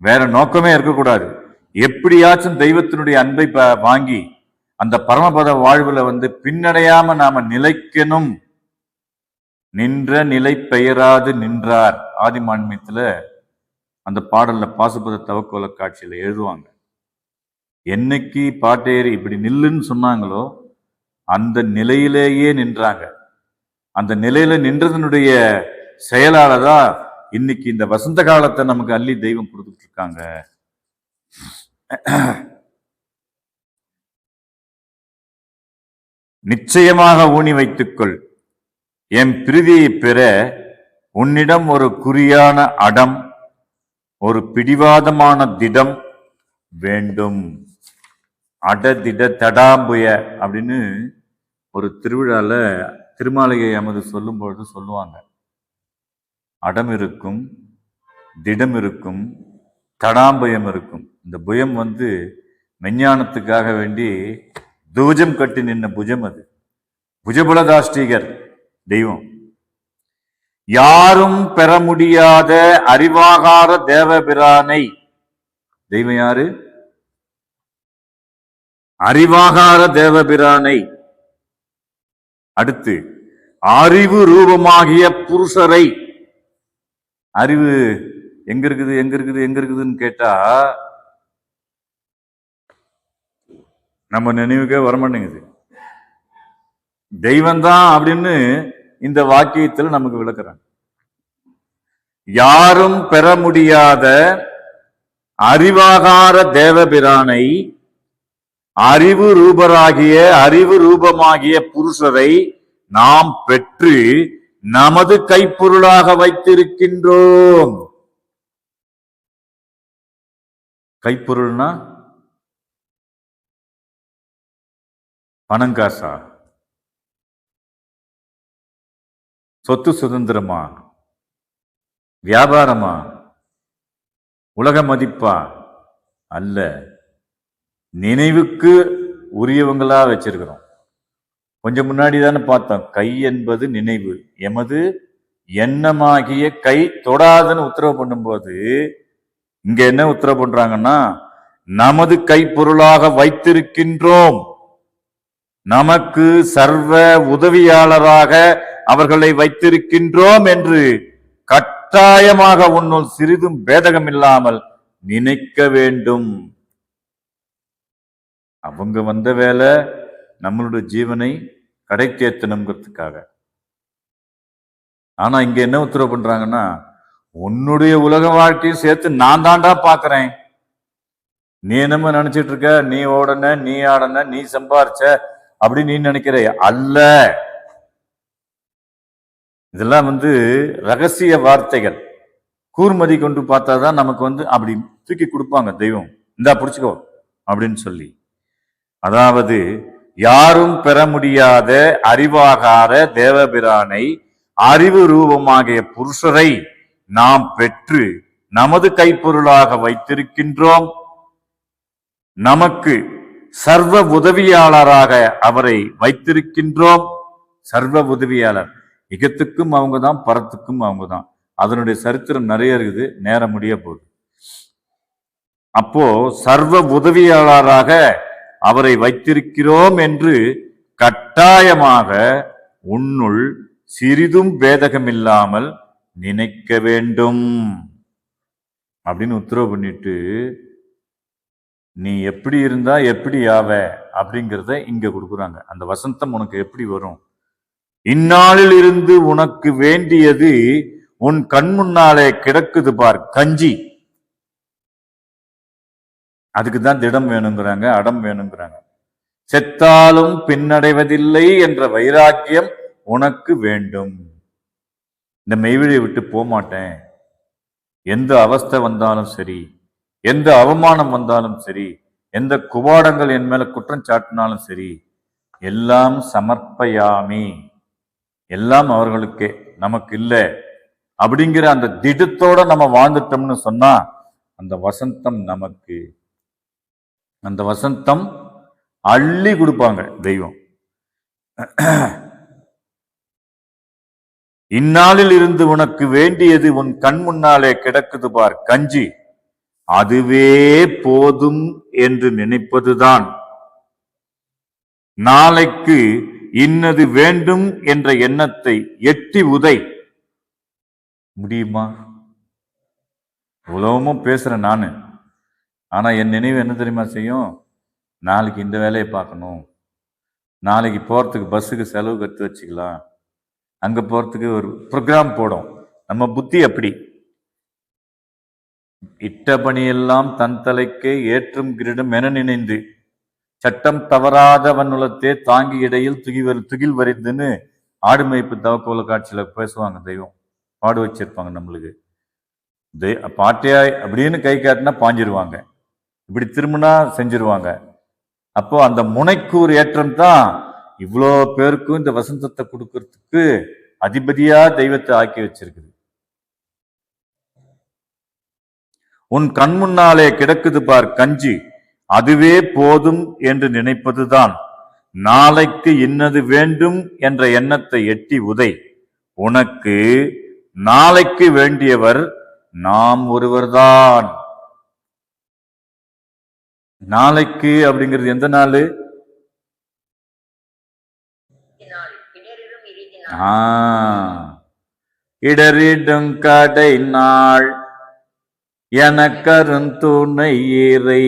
Speaker 1: வேற நோக்கமே இருக்கக்கூடாது. எப்படியாச்சும் தெய்வத்தினுடைய அன்பை வாங்கி அந்த பரமபத வாழ்வுல பின்னடையாம நாம நிலைக்கணும். நின்ற நிலை பெயராது நின்றார். ஆதிமான்மியத்துல அந்த பாடல்ல பாசுபத தவக்கோல காட்சியில எழுதுவாங்க. என்னைக்கு பாட்டேரி இப்படி நில்லுன்னு சொன்னாங்களோ அந்த நிலையிலேயே நின்றாங்க. அந்த நிலையில நின்றதனுடைய செயலாளதான் இன்னைக்கு இந்த வசந்த காலத்தை நமக்கு அள்ளி தெய்வம் கொடுத்துட்டு இருக்காங்க. நிச்சயமாக ஊனி வைத்துக்கொள். என் பிரீதியை பெற உன்னிடம் ஒரு குறியான அடம், ஒரு பிடிவாதமான திடம் வேண்டும். அடதிட தடாம்புய அப்படின்னு ஒரு திருவிழால திருமாளிகை அமது சொல்லும் பொழுது சொல்லுவாங்க. அடம் இருக்கும், திடம் இருக்கும், தடாம்பயம் இருக்கும். இந்த புயம் மெஞ்ஞானத்துக்காக வேண்டி துவஜம் கட்டி நின்ன புஜம். அது புஜபலதாஷ்டிகர் தெய்வம். யாரும் பெற முடியாத அறிவாகார தேவபிரானை. தெய்வம் யாரு? அறிவாகார தேவபிரானை. அடுத்து அறிவு ரூபமாகிய புருஷரை. அறிவு எங்க இருக்குது எங்க இருக்குது எங்க இருக்குதுன்னு கேட்டா நம்ம நினைவுக்கே வரமாட்டேங்குது. தெய்வம்தான் அப்படின்னு இந்த வாக்கியத்துல நமக்கு விளக்குறாங்க. யாரும் பெற முடியாத அறிவாகார தேவபிரானை, அறிவு ரூபமாகிய புருஷரை நாம் பெற்று நமது கைப்பொருளாக வைத்திருக்கின்றோம். கைப்பொருள்னா பணங்காசா, சொத்து சுதந்திரமா, வியாபாரமா, உலக மதிப்பா? அல்ல, நினைவுக்கு உரியவங்களா வச்சிருக்கிறோம். கொஞ்சம் முன்னாடி தானே பார்த்தோம், கை என்பது நினைவு, எமது எண்ணமாகிய கை தொடாதுன்னு உத்தரவு பண்ணும்போது இங்க என்ன உத்தரவு பண்றாங்கன்னா, நமது கைப்பொருளாக வைத்திருக்கின்றோம், நமக்கு சர்வ உதவியாளராக அவர்களை வைத்திருக்கின்றோம் என்று கட்டாயமாக உன்னுள் சிறிதும் பேதகம் இல்லாமல் நினைக்க வேண்டும். அவங்க வந்த வேலை நம்மளுடைய ஜீவனை கடை தேத்தணுங்கிறதுக்காக. ஆனா இங்க என்ன உத்தரவு பண்றாங்கன்னா, உன்னுடைய உலக வாழ்க்கையும் சேர்த்து நான் தாண்டா பாக்குறேன். நீ என்னமோ நினைச்சிட்டு இருக்க, நீ ஓடன, நீ ஆடன, நீ சம்பாரிச்ச அப்படி நீ நினைக்கிற. அல்ல, இதெல்லாம் ரகசிய வார்த்தைகள். கூர்மதி கொண்டு பார்த்தாதான் நமக்கு அப்படி தூக்கி கொடுப்பாங்க தெய்வம், இந்தா பிடிச்சுக்கோ அப்படின்னு சொல்லி. அதாவது யாரும் பெற முடியாத அறிவாகார தேவபிரானை, அறிவு ரூபமாகிய புருஷரை நாம் பெற்று நமது கைப்பொருளாக வைத்திருக்கின்றோம், நமக்கு சர்வ உதவியாளராக அவரை வைத்திருக்கின்றோம். சர்வ உதவியாளர், இகத்துக்கும் அவங்கதான், பரத்துக்கும் அவங்கதான். அதனுடைய சரித்திரம் நிறைய இருக்குது, நேரம் முடிய போகுது. அப்போ சர்வ உதவியாளராக அவரை வைத்திருக்கிறோம் என்று கட்டாயமாக உன்னுள் சிறிதும் பேதகமில்லாமல் நினைக்க வேண்டும் அப்படின்னு உத்தரவு பண்ணிட்டு, நீ எப்படி இருந்தா எப்படி ஆவ அப்படிங்கிறத இங்க கொடுக்குறாங்க. அந்த வசந்தம் உனக்கு எப்படி வரும்? இந்நாளில் இருந்து உனக்கு வேண்டியது உன் கண் முன்னாலே கிடக்குது பார், கஞ்சி. அதுக்கு தான் திடம் வேணுங்கிறாங்க, அடம் வேணுங்கிறாங்க. செத்தாலும் பின்னடைவதில்லை என்ற வைராக்கியம் உனக்கு வேண்டும். இந்த மெய்வழியை விட்டு போக மாட்டேன், எந்த அவஸ்தை வந்தாலும் சரி, எந்த அவமானம் வந்தாலும் சரி, எந்த குபாடங்கள் என் மேல குற்றம் சாட்டினாலும் சரி, எல்லாம் சமர்ப்பயாமி, எல்லாம் அவர்களுக்கே, நமக்கு இல்லை அப்படிங்கிற அந்த திடத்தோட நம்ம வாழ்ந்துட்டோம்னு சொன்னா அந்த வசந்தம் நமக்கு, அந்த வசந்தம் அள்ளி கொடுப்பாங்க தெய்வம். இந்நாளில் இருந்து உனக்கு வேண்டியது உன் கண் முன்னாலே கிடக்குது பார், கஞ்சி, அதுவே போதும் என்று நினைப்பதுதான். நாளைக்கு இன்னது வேண்டும் என்ற எண்ணத்தை எட்டி உதை முடியுமா? உலகமும் பேசுறேன் நானு, ஆனா என் நினைவு என்ன தெரியுமா செய்யும்? நாளைக்கு இந்த வேலையை பார்க்கணும், நாளைக்கு போறதுக்கு பஸ்ஸுக்கு செலவு கட்டு வச்சுக்கலாம், அங்க போறதுக்கு ஒரு ப்ரோக்ராம் போடும். நம்ம புத்தி அப்படி. இட்ட பணியெல்லாம் தன் தலைக்கே ஏற்றும் கிரீடம் என நினைந்து சட்டம் தவறாதவன் உலத்தே தாங்கி இடையில் துகில் வரிந்துன்னு ஆடு மேய்ப்பு தவக்கோல காட்சியில பேசுவாங்க தெய்வம், பாடு வச்சிருப்பாங்க நம்மளுக்கு. பாட்டியாய் அப்படின்னு கை காட்டினா பாஞ்சிருவாங்க, இப்படி திரும்பினா செஞ்சிருவாங்க. அப்போ அந்த முனைக்கூர் ஏற்றம் தான் இவ்வளோ பேருக்கும் இந்த வசந்தத்தை கொடுக்கறதுக்கு அதிபதியா தெய்வத்தை ஆக்கி வச்சிருக்குது. உன் கண் முன்னாலே கிடக்குது பார், கஞ்சி, அதுவே போதும் என்று நினைப்பதுதான். நாளைக்கு இன்னது வேண்டும் என்ற எண்ணத்தை எட்டி உதை. உனக்கு நாளைக்கு வேண்டியவர் நாம் ஒருவர்தான். நாளைக்கு அப்படிங்கிறது எந்த நாள்? இடரிடும் கடை நாள் எனக்கருந்துணை இறை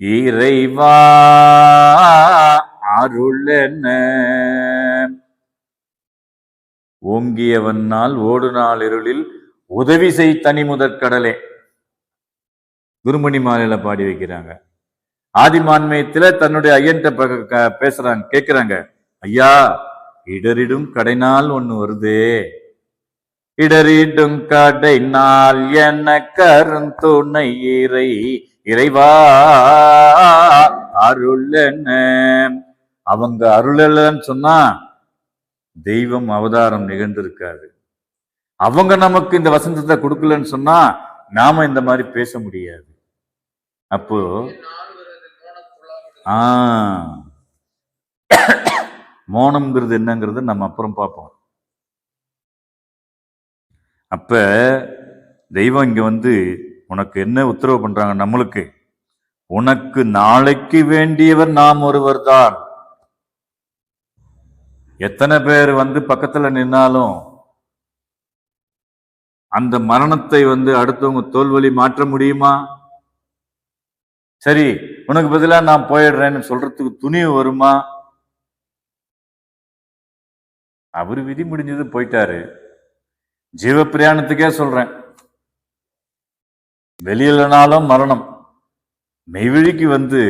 Speaker 1: இறைவா அருளென. ஓங்கியவன் நாள் ஓடு நாள் இருளில் உதவி செய் தனி முதற்கடலே குருமணி மாலையில பாடி வைக்கிறாங்க. ஆதிமான்மயத்துல தன்னுடைய ஐயன்ட்ட பேசுறாங்க, கேட்கிறாங்க, ஐயா இடரிடும் கடைநாள் ஒண்ணு வருதே, இடரிடும் கடை நாள் என கருந்துணை இறைவா அருளென்ன. அவங்க அருளன்னு சொன்னா தெய்வம் அவதாரம் நிகழ்ந்திருக்காது. அவங்க நமக்கு இந்த வசந்தத்தை கொடுக்கலன்னு சொன்னா நாம இந்த மாதிரி பேச முடியாது. அப்போ மௌனம்ங்கிறது என்னங்கிறது நம்ம அப்புறம் பார்ப்போம். அப்ப தெய்வம் இங்க வந்து உனக்கு என்ன உத்தரவு பண்றாங்க நம்மளுக்கு, உனக்கு நாளைக்கு வேண்டியவர் நாம் ஒருவர் தான். எத்தனை பேர் வந்து பக்கத்துல நின்னாலும் அந்த மரணத்தை வந்து அடுத்தவங்க தோல்வழி மாற்ற முடியுமா? சரி உனக்கு பதிலா நான் போயிடுறேன்னு சொல்றதுக்கு துணிவு வருமா? அவரு விதி முடிஞ்சது, போயிட்டாரு. ஜீவ பிரயாணத்துக்கே சொல்றேன், வெளியிலனாலும் மரணம். மெய்வழிக்கு வந்து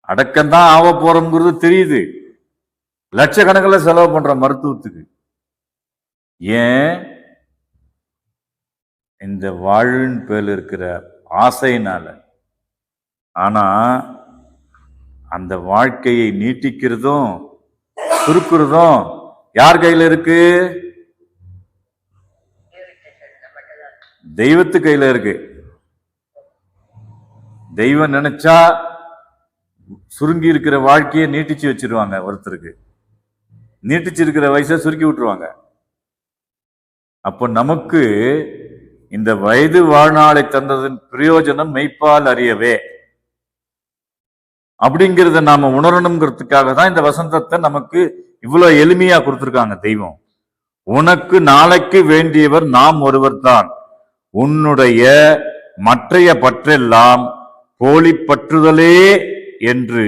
Speaker 1: அடக்கம்தான் ஆக போறோம்ங்கிறது தெரியுது. லட்சக்கணக்கில் செலவு பண்ற மருத்துவத்துக்கு. ஏன்? இந்த வாழ்வின் பேர் இருக்கிற ஆசையினால. ஆனா அந்த வாழ்க்கையை நீட்டிக்கிறதும் சுருக்குறதும் யார் கையில இருக்கு? தெய்வத்து கையில இருக்கு. தெய்வம் நினைச்சா சுருங்கி இருக்கிற வாழ்க்கையை நீட்டிச்சு வச்சிருவாங்க. ஒருத்தருக்கு நீட்டிச்சு இருக்கிற வயசை சுருக்கி விட்டுருவாங்க. அப்போ நமக்கு இந்த வயது வாழ்நாளை தந்ததன் பிரயோஜனம் மெய்ப்பால் அறியவே அப்படிங்கிறத நாம உணரணுங்கிறதுக்காக தான் இந்த வசந்தத்தை நமக்கு இவ்வளவு எளிமையா கொடுத்திருக்காங்க தெய்வம். உனக்கு நாளைக்கு வேண்டியவர் நாம் ஒருவர் தான். உன்னுடைய மற்றைய பற்றெல்லாம் போலி பற்றுதலே என்று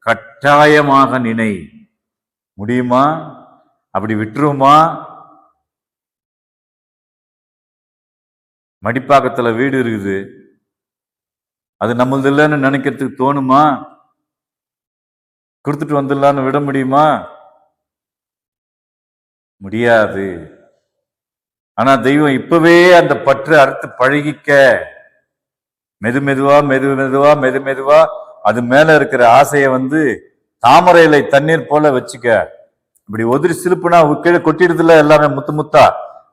Speaker 1: கட்டாயமாக நினை. முடியுமா? அப்படி விட்டுருமா? மடிப்பாக்கத்துல வீடு இருக்குது, அது நம்மளது இல்லைன்னு நினைக்கிறதுக்கு தோணுமா? கொடுத்துட்டு வந்துடலான்னு விட முடியுமா? முடியாது. ஆனா தெய்வம் இப்பவே அந்த பற்று அறுத்து பழகிக்க, மெதுவா அது மேல இருக்கிற ஆசைய வந்து தாமரை இலை தண்ணீர் போல வச்சுக்க. இப்படி உதிரி சிலுப்புனா கீழே கொட்டிடுதுல எல்லாமே முத்து முத்தா.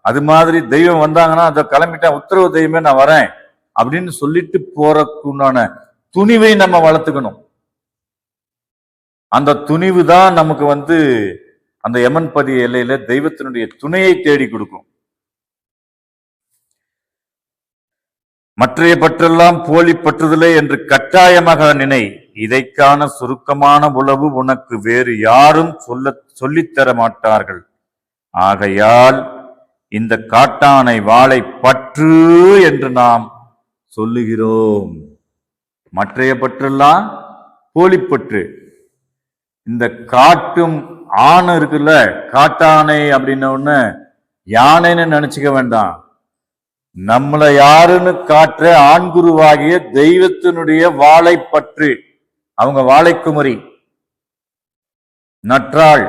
Speaker 1: அது மாதிரி தெய்வம் வந்தாங்கன்னா அதை கிளம்பிட்டா, உத்தரவு தெய்வமே நான் வரேன் அப்படின்னு சொல்லிட்டு போறதுக்குண்டான துணிவை நம்ம வளர்த்துக்கணும். அந்த துணிவு தான் நமக்கு வந்து அந்த யமன் பதி எல்லையில தெய்வத்தினுடைய துணையை தேடி கொடுக்கும். மற்றைய பற்றெல்லாம் போலி பற்றுதலே என்று கட்டாயமாக நினை. இதைக்கான சுருக்கமான உளவு உனக்கு வேறு யாரும் சொல்லித்தர மாட்டார்கள். ஆகையால் இந்த காட்டானை வாளை பற்று என்று நாம் சொல்லுகிறோம். மற்றைய பற்றெல்லாம் போலிப்பற்று. இந்த காட்டும் ஆணை இருக்குல்ல, காட்டானை அப்படின்னு யானைன்னு நினைச்சுக்க வேண்டாம். நம்மளை யாருன்னு காட்டுற ஆண்குருவாகிய தெய்வத்தினுடைய வாளை பற்று. அவங்க வாழைக்குமரி நற்றாள்,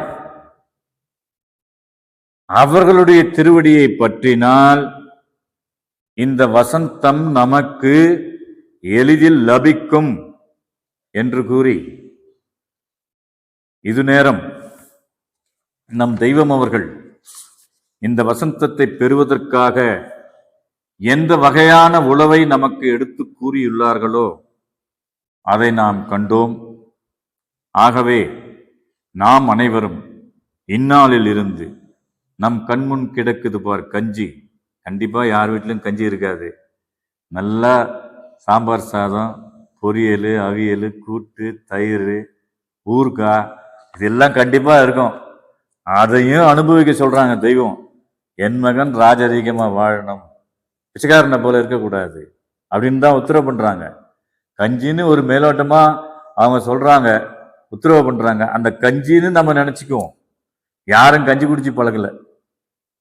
Speaker 1: அவர்களுடைய திருவடியை பற்றினால் இந்த வசந்தம் நமக்கு எளிதில் லபிக்கும் என்று கூறி, இது நேரம் நம் தெய்வம் அவர்கள் இந்த வசந்தத்தை பெறுவதற்காக எந்த வகையான உளவை நமக்கு எடுத்து கூறியுள்ளார்களோ அதை நாம் கண்டோம். ஆகவே நாம் அனைவரும் இந்நாளில் இருந்து நம் கண்முன் கிடக்குது பார் கஞ்சி. கண்டிப்பா யார் வீட்டிலும் கஞ்சி இருக்காது. நல்லா சாம்பார் சாதம், பொரியல், அவியல், கூட்டு, தயிர், ஊறுகாய் இதெல்லாம் கண்டிப்பா இருக்கும். அதையும் அனுபவிக்க சொல்றாங்க தெய்வம். என் மகன் ராஜரீகமா வாழணும், பிச்சைக்காரனை போல இருக்கக்கூடாது அப்படின்னு தான் உத்தரவு பண்றாங்க. கஞ்சின்னு ஒரு மேலோட்டமா அவங்க சொல்றாங்க, உத்தரவு பண்றாங்க. அந்த கஞ்சின்னு நம்ம நினைச்சுக்குவோம். யாரும் கஞ்சி குடிச்சு பழகல.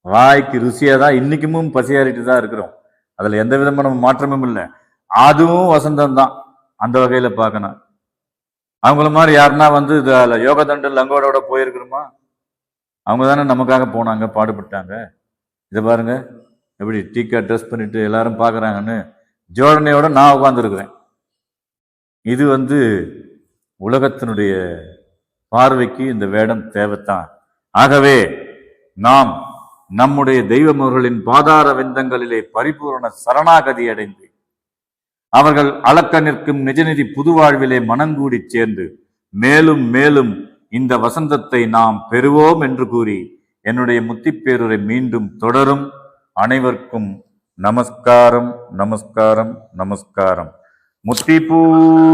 Speaker 1: வாய்க்கு ருசியா தான் இன்னைக்குமும் பசியாறிட்டு தான் இருக்கிறோம். அதுல எந்த விதமான மாற்றமும் இல்லை. அதுவும் வசந்தம் தான். அந்த வகையில பார்க்கணும். அவங்கள மாதிரி யாருன்னா வந்து யோக தண்டு லங்கோட போயிருக்கிறோமா? அவங்க தானே நமக்காக போனாங்க, பாடுபட்டாங்க. இதை பாருங்க எப்படி டீக்கா ட்ரெஸ் பண்ணிட்டு எல்லாரும் பார்க்குறாங்கன்னு ஜோடனையோட நான் உட்கார்ந்துருக்கிறேன். இது வந்து உலகத்தினுடைய பார்வைக்கு இந்த வேடம் தேவைத்தான். ஆகவே நாம் நம்முடைய தெய்வமவர்களின் பாதார விந்தங்களிலே பரிபூரண சரணாகதி அடைந்து அவர்கள் அளக்க நிற்கும் நிஜநிதி புதுவாழ்விலே மனங்கூடி சேர்ந்து மேலும் மேலும் இந்த வசந்தத்தை நாம் பெறுவோம் என்று கூறி என்னுடைய முத்திப்பேருரை மீண்டும் தொடரும். அனைவருக்கும் நமஸ்காரம், நமஸ்காரம், நமஸ்காரம். முத்திபூர்ணம்.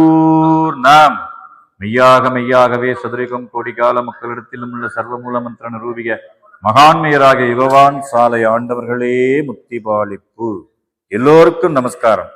Speaker 1: மெய்யாக மெய்யாகவே சதுரிகம் கோடிகால மக்களிடத்திலும் உள்ள சர்வமூல மந்திர நிரூபிக மகான்மையராக யுகவான் சாலை ஆண்டவர்களே முத்தி பாலிப்பு. எல்லோருக்கும் நமஸ்காரம்.